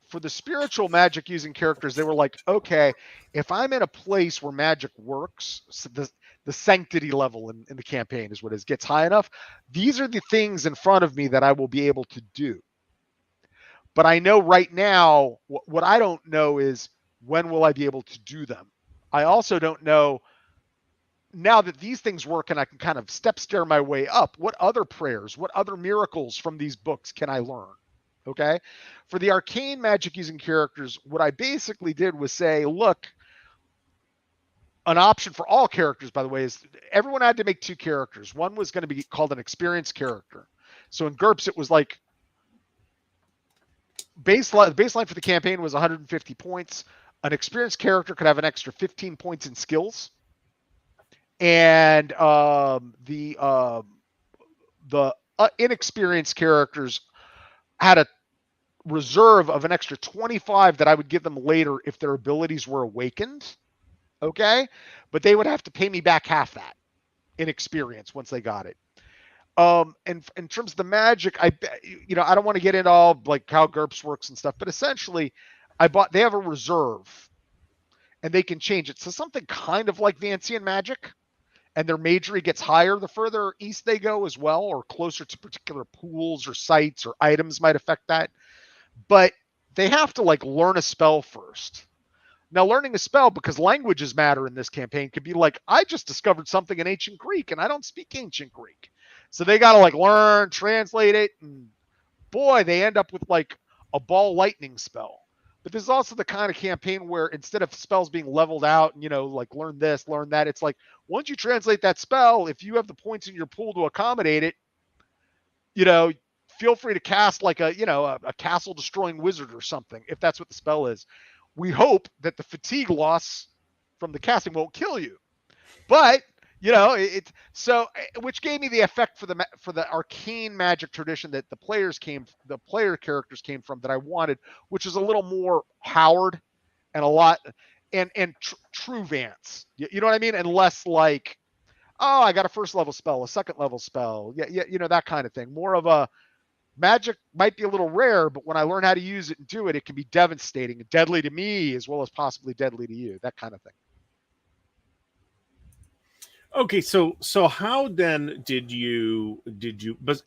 for the spiritual magic using characters, they were like, okay, if I'm in a place where magic works, so the sanctity level in the campaign is what it gets high enough, these are the things in front of me that I will be able to do. But I know right now, what I don't know is when will I be able to do them. I also don't know, now that these things work and I can kind of step stair my way up, what other prayers, what other miracles from these books can I learn? Okay. For the arcane magic using characters, what I basically did was say, look, an option for all characters, by the way, is everyone had to make 2 characters. One was going to be called an experienced character. So in GURPS, it was like the baseline for the campaign was 150 points. An experienced character could have an extra 15 points in skills. And the inexperienced characters had a reserve of an extra 25 that I would give them later if their abilities were awakened. Okay. But they would have to pay me back half that in experience once they got it. And in terms of the magic, I don't want to get into all like how GURPS works and stuff, but essentially they have a reserve and they can change it. So something kind of like Vancian magic, and their magery gets higher the further east they go as well, or closer to particular pools or sites or items might affect that. But they have to like learn a spell first. Now, learning a spell, because languages matter in this campaign, could be like, I just discovered something in ancient Greek and I don't speak ancient Greek. So they got to like learn, translate it. And boy, they end up with like a ball lightning spell. But there's also the kind of campaign where instead of spells being leveled out and, like learn this, learn that, it's like once you translate that spell, if you have the points in your pool to accommodate it, feel free to cast like a castle destroying wizard or something, if that's what the spell is. We hope that the fatigue loss from the casting won't kill you, but which gave me the effect for the arcane magic tradition that the player characters came from that I wanted, which is a little more Howard and a lot and true Vance. You know what I mean? And less like, oh, I got a first level spell, a second level spell. Yeah, that kind of thing. More of a magic might be a little rare, but when I learn how to use it and do it, it can be devastating and deadly to me as well as possibly deadly to you. That kind of thing. Okay, so how then did you but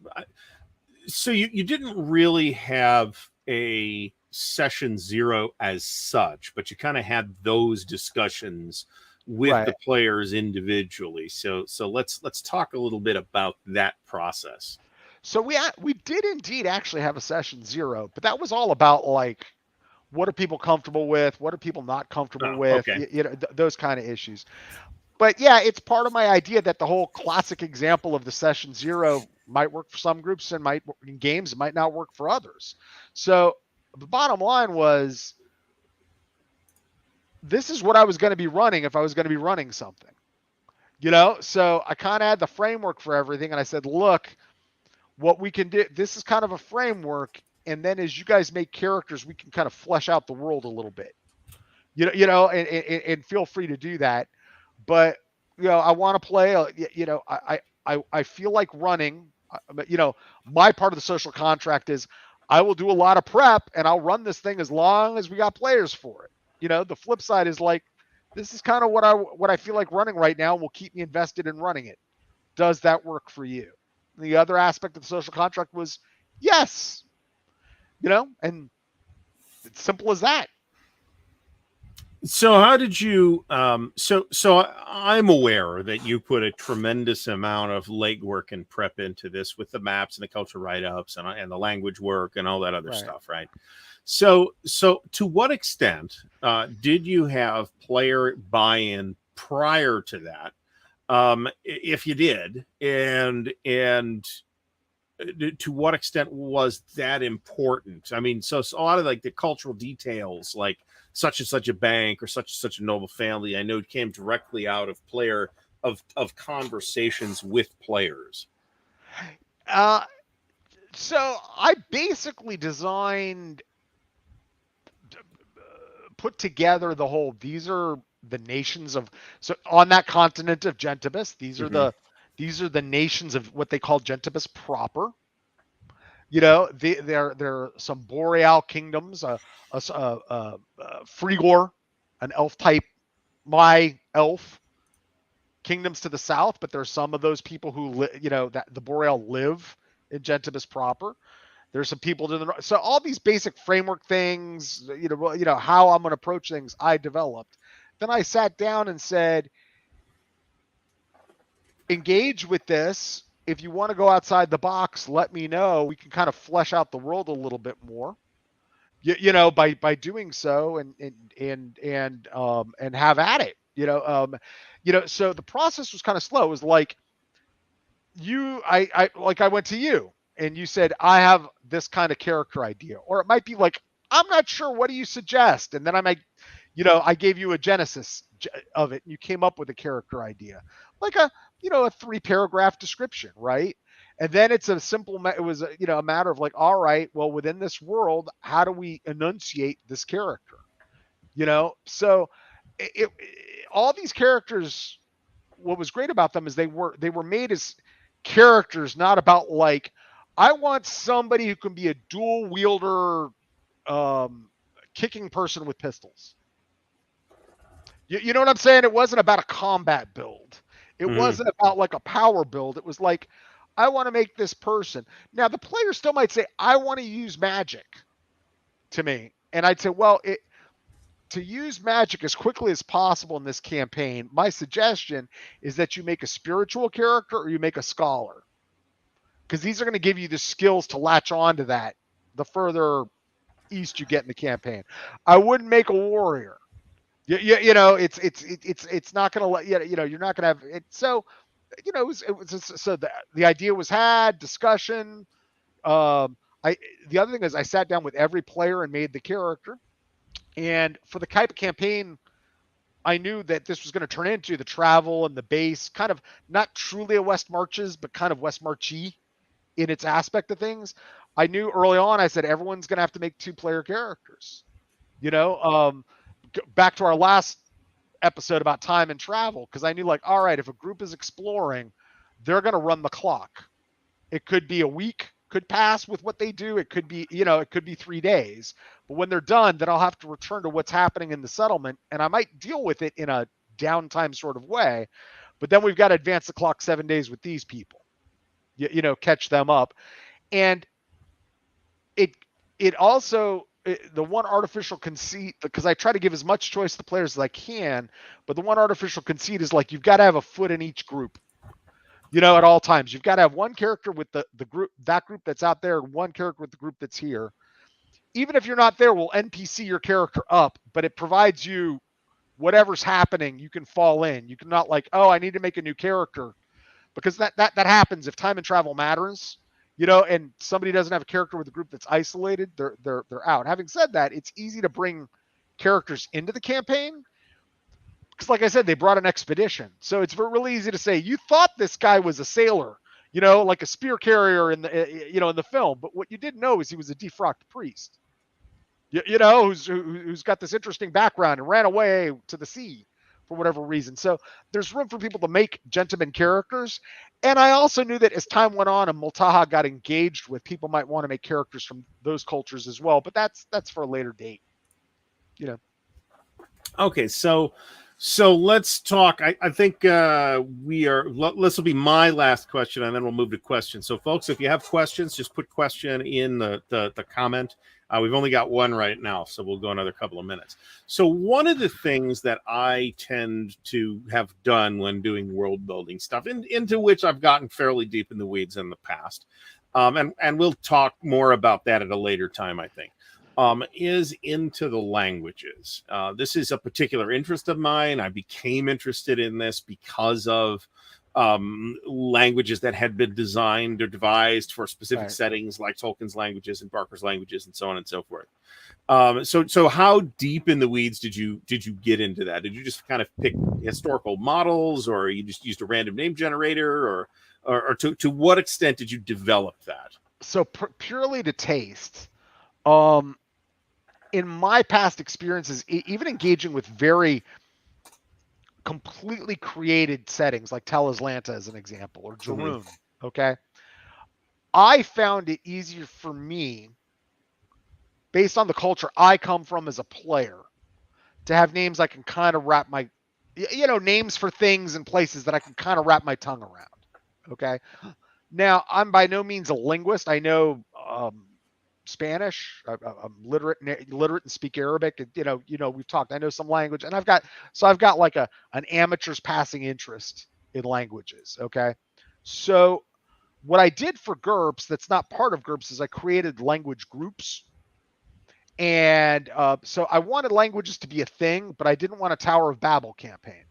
so you didn't really have a session 0 as such, but you kind of had those discussions with the players individually. So let's talk a little bit about that process. So we did indeed actually have a session 0, but that was all about like, what are people comfortable with? What are people not comfortable with? Okay. Those kind of issues. But yeah, it's part of my idea that the whole classic example of the session 0 might work for some groups and might in games, it might not work for others. So the bottom line was, this is what I was going to be running if I was going to be running something, So I kind of had the framework for everything, and I said, look, what we can do, this is kind of a framework, and then as you guys make characters, we can kind of flesh out the world a little bit, and feel free to do that. But, I want to play, I feel like running, my part of the social contract is I will do a lot of prep and I'll run this thing as long as we got players for it. The flip side is like, this is kind of what I feel like running right now will keep me invested in running it. Does that work for you? The other aspect of the social contract was yes, and it's simple as that. So how did you, so I'm aware that you put a tremendous amount of legwork and prep into this with the maps and the cultural write-ups and the language work and all that other stuff, right? So to what extent did you have player buy-in prior to that? If you did, and to what extent was that important? I mean, so a lot of like the cultural details, like such and such a bank or such and such a noble family, I know it came directly out of player of conversations with players? So I basically put together the whole, these are the nations of, so on that continent of Gentibus, these are the nations of what they call Gentibus proper. There are some boreal kingdoms, Frigor, an elf type, my elf kingdoms to the south, but there's some of those people who that the boreal live in Gentibus proper. There's some people to the north. So all these basic framework things, how I'm going to approach things, I developed. Then I sat down and said, engage with this. If you want to go outside the box, let me know. We can kind of flesh out the world a little bit more. By doing so, and have at it. So the process was kind of slow. It was like I went to you and you said, I have this kind of character idea, or it might be like, I'm not sure. What do you suggest? And then I might, I gave you a genesis of it and you came up with a character idea, like a 3-paragraph description. Right. And then it's it was a matter of like, all right, well, within this world, how do we enunciate this character? So all these characters, what was great about them is they were made as characters, not about like, I want somebody who can be a dual wielder, kicking person with pistols. You know what I'm saying? It wasn't about a combat build. It wasn't about like a power build. It was like, I want to make this person. Now the player still might say, I want to use magic to me. And I'd say, well, to use magic as quickly as possible in this campaign, my suggestion is that you make a spiritual character or you make a scholar. Because these are going to give you the skills to latch on to that the further east you get in the campaign. I wouldn't make a warrior. It's not going to let you're not going to have it. So, so the idea was had, discussion. The other thing is I sat down with every player and made the character. And for the type of campaign, I knew that this was going to turn into the travel and the base, kind of not truly a West Marches, but kind of West Marchy in its aspect of things. I knew early on, I said, everyone's going to have to make 2-player characters. Back to our last episode about time and travel, because I knew like, all right, if a group is exploring, they're going to run the clock. It could be a week, could pass with what they do. It could be, it could be 3 days. But when they're done, then I'll have to return to what's happening in the settlement, and I might deal with it in a downtime sort of way. But then we've got to advance the clock 7 days with these people, catch them up. And it also, the one artificial conceit, because I try to give as much choice to the players as I can, but the one artificial conceit is like, you've got to have a foot in each group. At all times, you've got to have one character with the group, that group that's out there, and one character with the group that's here. Even if you're not there, we'll NPC your character up, but it provides you whatever's happening, you can fall in. You can not like, oh, I need to make a new character, because that happens if time and travel matters, and somebody doesn't have a character with a group that's isolated, they're out. Having said that, it's easy to bring characters into the campaign. Because like I said, they brought an expedition. So it's really easy to say, you thought this guy was a sailor, like a spear carrier in the, in the film. But what you didn't know is he was a defrocked priest, who's got this interesting background and ran away to the sea for whatever reason. So there's room for people to make gentleman characters. And I also knew that as time went on and Multaha got engaged with, people might want to make characters from those cultures as well. But that's for a later date, Okay, so let's talk. I think this will be my last question, and then we'll move to questions. So, folks, if you have questions, just put question in the comment. We've only got one right now, so we'll go another couple of minutes. So one of the things that I tend to have done when doing world building stuff, into which I've gotten fairly deep in the weeds in the past, and we'll talk more about that at a later time, I think, is into the languages. This is a particular interest of mine. I became interested in this because of languages that had been designed or devised for specific Right. settings, like Tolkien's languages and Barker's languages, and so on and so forth. So how deep in the weeds did you get into that? Did you just kind of pick historical models, or you just used a random name generator, or to what extent did you develop that? So purely to taste. In my past experiences, even engaging with very completely created settings like Tel Aslanta as an example, or Jarun, okay, I found it easier for me, based on the culture I come from as a player, to have names I can kind of wrap my, names for things and places that I can kind of wrap my tongue around. Okay. Now, I'm by no means a linguist. I know Spanish. I'm literate and speak Arabic. We've talked. I know some language, and I've got like an amateur's passing interest in languages. Okay. So what I did for GURPS that's not part of GURPS is I created language groups. And so I wanted languages to be a thing, but I didn't want a Tower of Babel campaign.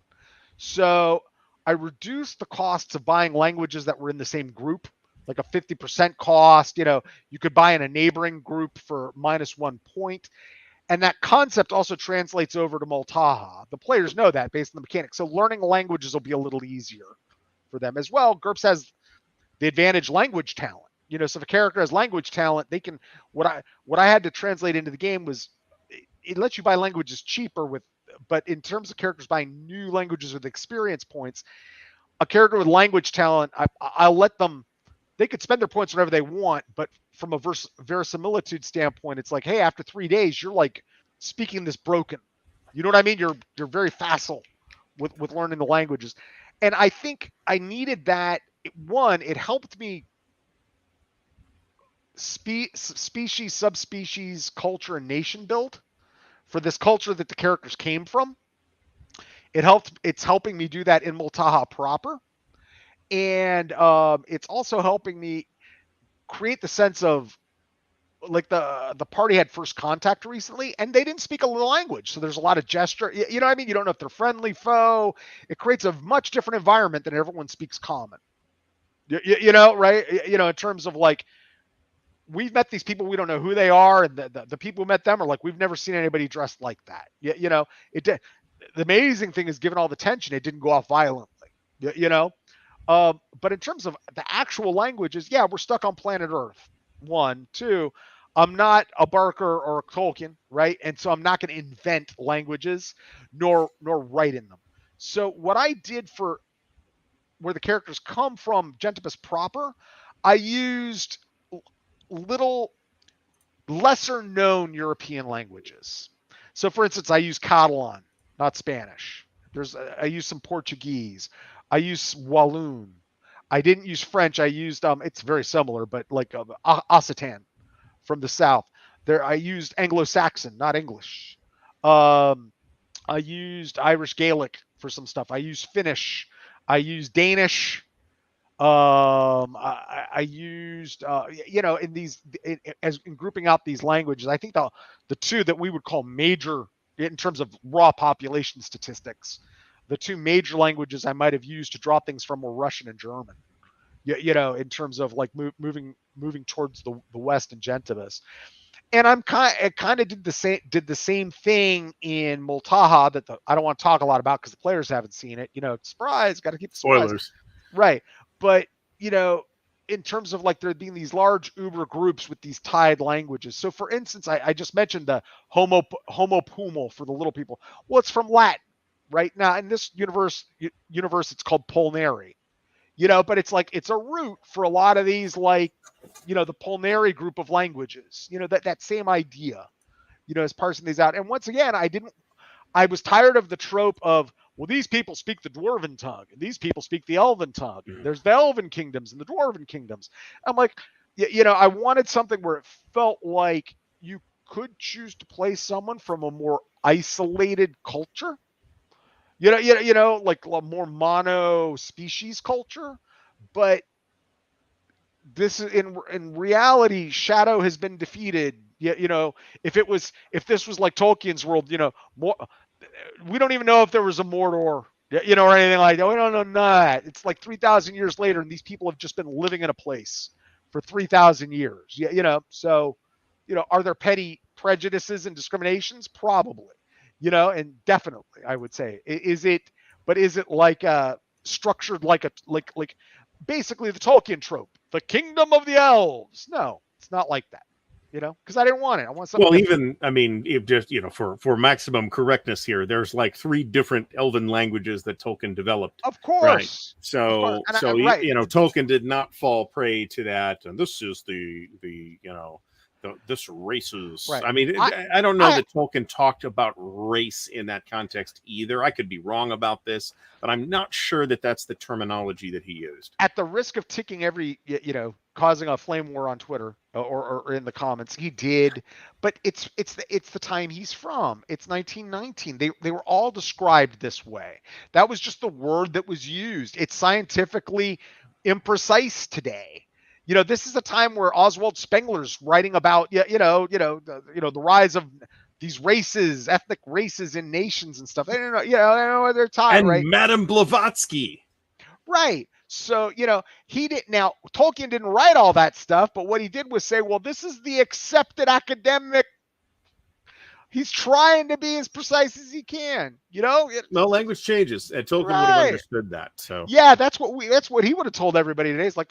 So I reduced the costs of buying languages that were in the same group, like a 50% cost. You could buy in a neighboring group for -1 point. And that concept also translates over to Multaha. The players know that based on the mechanics. So learning languages will be a little easier for them as well. GURPS has the advantage language talent. So if a character has language talent, they can, what I had to translate into the game was, it lets you buy languages cheaper but in terms of characters buying new languages with experience points, a character with language talent, I'll let them, they could spend their points whenever they want, but from a verisimilitude standpoint, it's like, hey, after 3 days, you're like speaking this broken. You know what I mean? You're very facile with learning the languages. And I think I needed that. One, it helped me species, subspecies, culture, and nation build for this culture that the characters came from. It's helping me do that in Multaha proper. And it's also helping me create the sense of, like, the party had first contact recently and they didn't speak a language. So there's a lot of gesture. You know what I mean? You don't know if they're friendly, foe. It creates a much different environment than everyone speaks common. Right? In terms of like, we've met these people, we don't know who they are, and the people who met them are like, we've never seen anybody dressed like that. It did. The amazing thing is, given all the tension, it didn't go off violently. But in terms of the actual languages, yeah, we're stuck on planet Earth. 1, 2, I'm not a Barker or a Tolkien, right? And so I'm not going to invent languages nor write in them. So what I did for where the characters come from, Gentibus proper, I used little lesser known European languages. So for instance, I use Catalan, not Spanish. I use some Portuguese. I use Walloon. I didn't use French. I used it's very similar, but like Occitan from the south. I used Anglo-Saxon, not English. I used Irish Gaelic for some stuff. I used Finnish. I used Danish. I used, in grouping out these languages, I think the two that we would call major in terms of raw population statistics, the two major languages I might have used to draw things from were Russian and German. In terms of like moving towards the West and Gentibus. And I kind of did the same thing in Multaha that I don't want to talk a lot about because the players haven't seen it. Surprise, got to keep the surprise. Spoilers. Right. But, in terms of like there being these large Uber groups with these tied languages. So for instance, I just mentioned the homo pumo for the little people. Well, it's from Latin, right? Now in this universe it's called Pulnari, but it's like, it's a root for a lot of these, like, the Pulnari group of languages, that same idea, is parsing these out. And once again, I was tired of the trope of, well, these people speak the Dwarven tongue, and these people speak the Elven tongue. There's the Elven kingdoms and the Dwarven kingdoms. I'm like, I wanted something where it felt like you could choose to play someone from a more isolated culture, like a more mono species culture. But this is in reality, Shadow has been defeated. If this was like Tolkien's world, more, we don't even know if there was a Mordor or anything like that. We don't know none of that. It's like 3,000 years later, and these people have just been living in a place for 3,000 years. So, are there petty prejudices and discriminations? Probably, and definitely, I would say, is it like structured like basically the Tolkien trope, the kingdom of the elves? No, it's not like that. Because I didn't want it. I want something. Well, even it just for maximum correctness here, there's like 3 different Elven languages that Tolkien developed. Of course. Right. So of course. right. Tolkien did not fall prey to that. And this is this races. Right. I mean, I don't know that Tolkien talked about race in that context either. I could be wrong about this, but I'm not sure that that's the terminology that he used. At the risk of ticking causing a flame war on Twitter or in the comments, he did. But it's the time he's from. It's 1919. They were all described this way. That was just the word that was used. It's scientifically imprecise today. This is a time where Oswald Spengler's writing about the rise of these races, ethnic races in nations and stuff. They don't know, they don't know where they're tied, and right? Madame Blavatsky. Right. So, he didn't. Now, Tolkien didn't write all that stuff, but what he did was say, well, this is the accepted academic. He's trying to be as precise as he can, No, language changes, and Tolkien would have understood that. So yeah, that's what he would have told everybody today. It's like,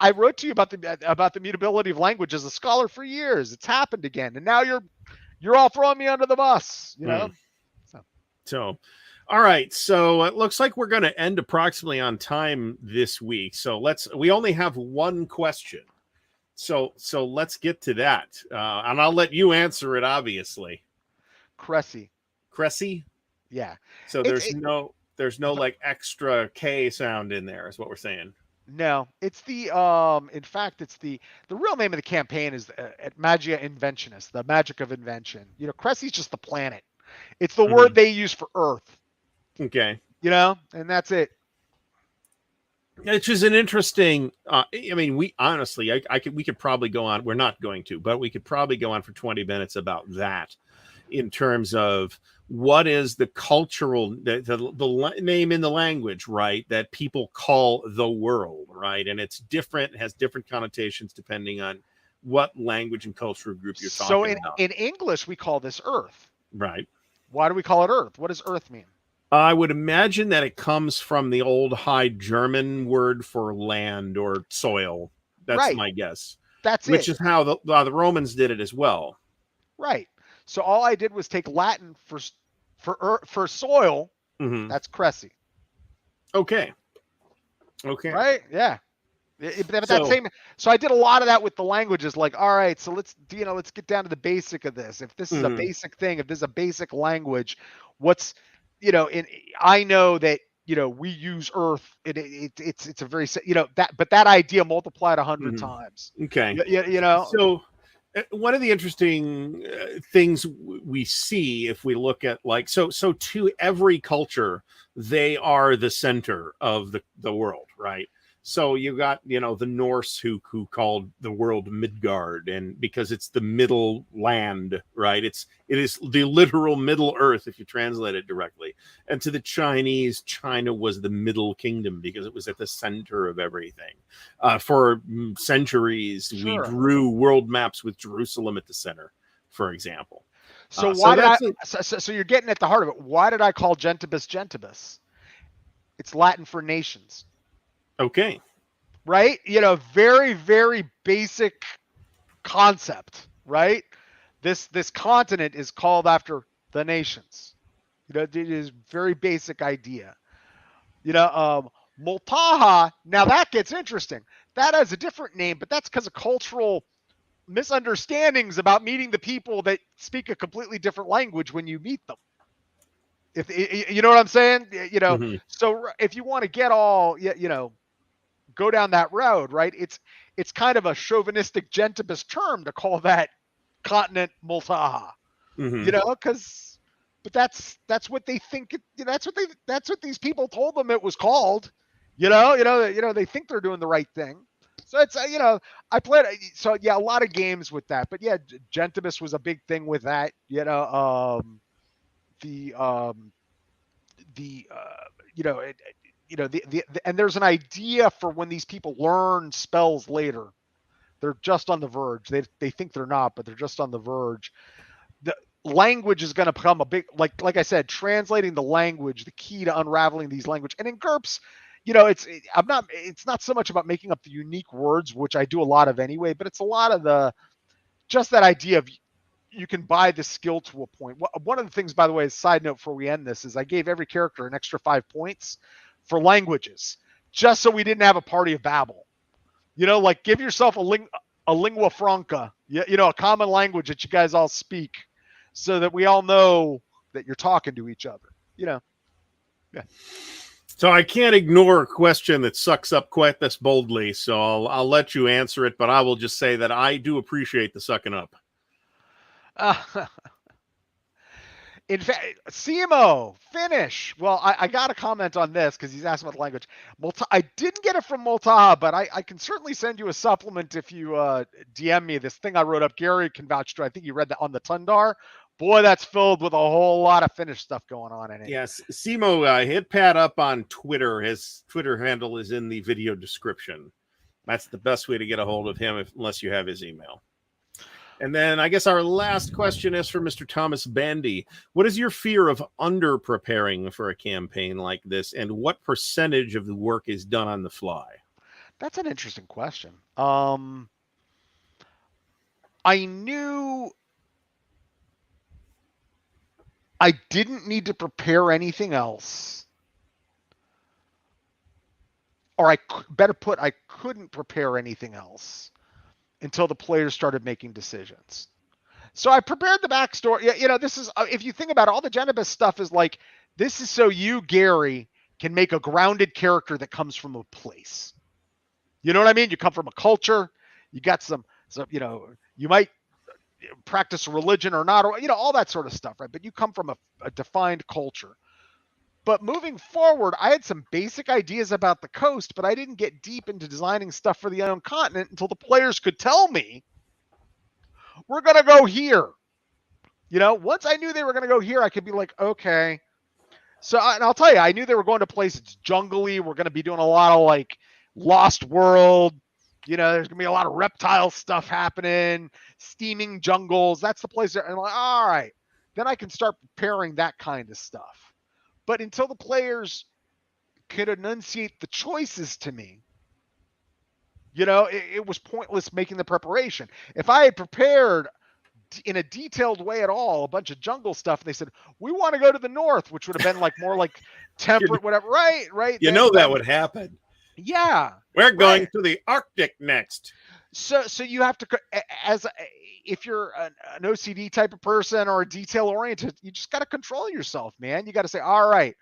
I wrote to you about the mutability of language as a scholar for years. It's happened again, and now you're all throwing me under the bus, So, all right. So it looks like we're going to end approximately on time this week. So we only have one question. So let's get to that, and I'll let you answer it. Obviously, Cresce. Yeah. So there's no like extra K sound in there, is what we're saying. No, it's the in fact, it's the real name of the campaign is Magia Inventionis, the magic of invention. Cresce's just the planet. It's the word they use for Earth. Okay. And that's it. Which is an interesting. We honestly, we could probably go on. We're not going to, but we could probably go on for 20 minutes about that, in terms of what is the cultural the name in the language, right, that people call the world, right, and it's different, has different connotations depending on what language and cultural group you're talking about. So in English, we call this Earth. Right. Why do we call it Earth? What does Earth mean? I would imagine that it comes from the old High German word for land or soil. That's my guess. Which is how the Romans did it as well. Right. So all I did was take Latin for soil. Mm-hmm. That's Cresce. Okay. Right? Yeah. So I did a lot of that with the languages. Like, all right, so let's get down to the basic of this. If this is a basic thing, if this is a basic language, what's I know that we use Earth. It's a very but that idea multiplied 100 times. Okay. So one of the interesting things we see if we look at so to every culture, they are the center of the world, right? So you got, the Norse who called the world Midgard, and because it's the middle land, right? It is the literal Middle Earth if you translate it directly. And to the Chinese, China was the middle kingdom because it was at the center of everything. For centuries, we drew world maps with Jerusalem at the center, for example. So so you're getting at the heart of it. Why did I call gentibus gentibus? It's Latin for nations. Okay. Right? Very, very basic concept, right? This continent is called after the nations. It is very basic idea. Multaha, now that gets interesting. That has a different name, but that's because of cultural misunderstandings about meeting the people that speak a completely different language when you meet them. If you know what I'm saying? So if you want to get all, go down that road, right? It's kind of a chauvinistic gentibus term to call that continent Multaha, but that's what they think. That's what these people told them it was called. They think they're doing the right thing. So it's I played a lot of games with that, but yeah, gentibus was a big thing with that. and there's an idea for when these people learn spells later. They're just on the verge. They think they're not, but they're just on the verge. The language is going to become a big, like I said, translating the language, the key to unraveling these language. And in GURPS, it's not so much about making up the unique words, which I do a lot of anyway, but it's a lot of just that idea of you can buy the skill to a point. One of the things, by the way, as a side note before we end this, is I gave every character an extra 5 points for languages, just so we didn't have a party of babble. Like give yourself a lingua franca, a common language that you guys all speak, so that we all know that you're talking to each other. Yeah. So I can't ignore a question that sucks up quite this boldly, so I'll let you answer it, but I will just say that I do appreciate the sucking up. In fact, CMO, finish. Well, I got a comment on this because he's asking about the language. I didn't get it from Multaha, but I can certainly send you a supplement if you DM me this thing I wrote up. Gary can vouch to. I think you read that on the Tundar. Boy, that's filled with a whole lot of Finnish stuff going on in it. Yes, Simo, hit Pat up on Twitter. His Twitter handle is in the video description. That's the best way to get a hold of him, unless you have his email. And then I guess our last question is for Mr. Thomas Bandy. What is your fear of under-preparing for a campaign like this, and what percentage of the work is done on the fly? That's an interesting question. I knew I didn't need to prepare anything else. Or I couldn't prepare anything else until the players started making decisions. So I prepared the backstory. This is, if you think about it, all the Genebus stuff is like, this is so you, Gary, can make a grounded character that comes from a place. You know what I mean? You come from a culture, you got some you might practice religion or not, or, all that sort of stuff, right? But you come from a defined culture. But moving forward, I had some basic ideas about the coast, but I didn't get deep into designing stuff for the unknown continent until the players could tell me, we're going to go here. Once I knew they were going to go here, I could be like, okay. So, and I'll tell you, I knew they were going to places jungly. We're going to be doing a lot of like Lost World. There's going to be a lot of reptile stuff happening, steaming jungles. That's the place. And I'm like, all right, then I can start preparing that kind of stuff. But until the players could enunciate the choices to me, it was pointless making the preparation. If I had prepared in a detailed way at all, a bunch of jungle stuff, and they said, we want to go to the north, which would have been like more like temperate, whatever. Right. That would happen. Yeah. We're going to the Arctic next. So you have to, if you're an OCD type of person or a detail oriented, you just got to control yourself, man. You got to say, all right.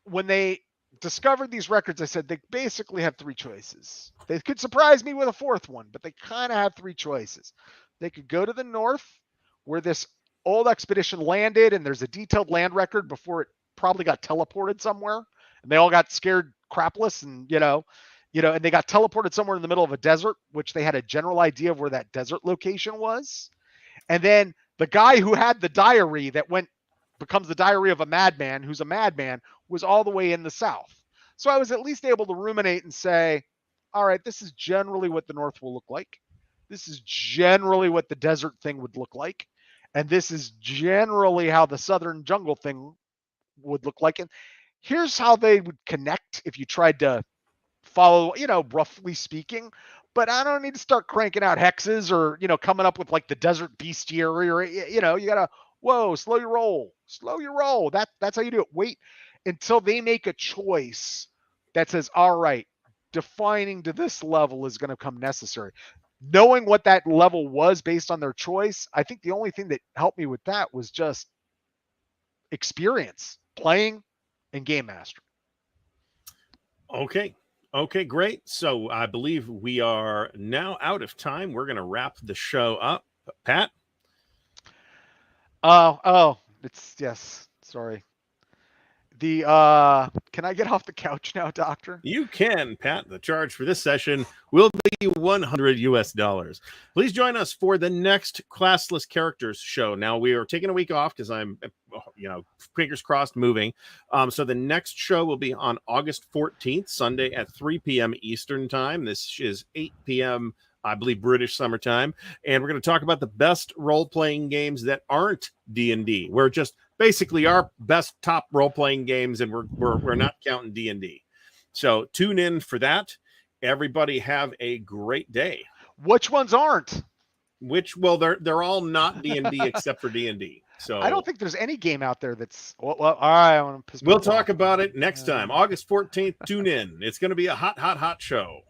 When they discovered these records, I said they basically have 3 choices. They could surprise me with a 4th one, but they kind of have 3 choices. They could go to the north, where this old expedition landed, and there's a detailed land record before it probably got teleported somewhere, and they all got scared crapless, and and they got teleported somewhere in the middle of a desert, which they had a general idea of where that desert location was. And then the guy who had the diary that becomes the diary of a madman, who's a madman, was all the way in the south. So I was at least able to ruminate and say, all right, this is generally what the north will look like. This is generally what the desert thing would look like. And this is generally how the southern jungle thing would look like. And here's how they would connect if you tried to follow, roughly speaking. But I don't need to start cranking out hexes or, coming up with like the desert bestiary or, you got to, slow your roll. That's how you do it. Wait until they make a choice that says, all right, defining to this level is going to come necessary. Knowing what that level was based on their choice, I think the only thing that helped me with that was just experience, playing, and game mastery. Okay, great. So I believe we are now out of time. We're going to wrap the show up. Pat? Yes. Sorry. Can I get off the couch now, Doctor? You can, Pat. The charge for this session will be $100. Please join us for the next Classless Characters show. Now, we are taking a week off because I'm fingers crossed, moving. So the next show will be on August 14th, Sunday at 3 p.m. Eastern time. This is 8 p.m. I believe British summertime, and we're going to talk about the best role-playing games that aren't D&D. We're just basically our best top role-playing games, and we're not counting D&D. So tune in for that. Everybody have a great day. Which ones aren't? They're all not D&D except for D&D. So I don't think there's any game out there that's well. All right, we'll talk about it next time, August 14th. Tune in. It's going to be a hot show.